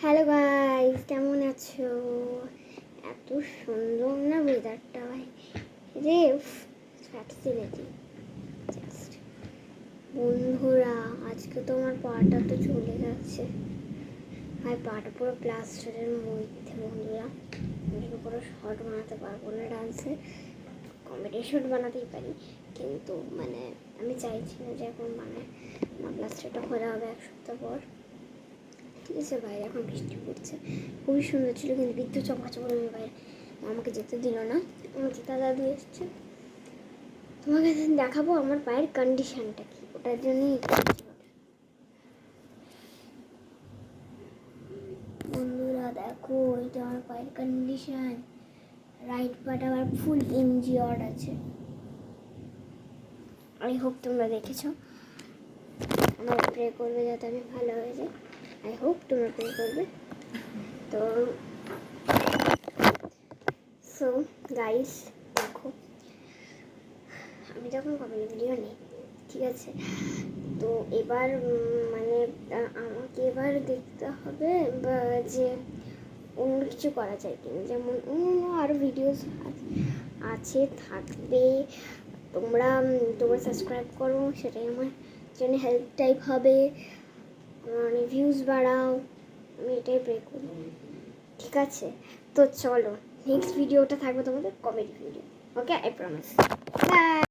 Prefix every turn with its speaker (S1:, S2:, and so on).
S1: Hello guys, কেমন আছো? এত সুন্দর না ওয়েদারটা ভাই রে, ফ্যাক্সিলিটি জাস্ট। বন্ধুরা, আজকে তো আমার পাটা তো চলে যাচ্ছে ভাই, পাটা পুরো প্লাস্টারের মধ্যে। বন্ধুরা, আমি কোনো শর্ট বানাতে পারবো না, ডান্সে কমেডি শর্ট বানাতেই পারি, কিন্তু মানে আমি চাইছি না যে এখন মানে আমার প্লাস্টারটা খোলা হবে এক সপ্তাহ পর। ঠিক আছে, বাইরে এখন বৃষ্টি পড়ছে, খুবই সুন্দর ছিল, কিন্তু বিদ্যুৎ চমকাচ্ছে বলে আমি বাইরে আমাকে যেতে দিল না। আমার চিতা দাদু এসছে, তোমাকে দেখাবো আমার পায়ের কন্ডিশনটা কি, ওটার জন্যই বন্ধুরা দেখো, এটা আমার পায়ের কন্ডিশন। রাইট পাটা আমার ফুল ইনজিওর্ড আছে। আই হোপ তোমরা দেখেছো, আমার প্রে করবে যাতে আমি ভালো হয়ে যাই। আই হোপ তোমরা প্রে করবে। তো সো গাইস, দেখো আমি যখন কমেডি ভিডিও নিই, ঠিক আছে, তো এবার মানে আমাকে এবার দেখতে হবে বা যে অন্য কিছু করা যায় কিনা, যেমন অন্য আরও ভিডিওস আছে থাকবে। তোমরা সাবস্ক্রাইব করো, সেটাই আমার জন্য হেল্প টাইপ হবে, মানে ভিউজ বাড়াও, আমি এটাই প্রে করি। ঠিক আছে, তো চলো নেক্সট ভিডিওটা থাকবে তোমাদের comedy video. Okay, I promise. By.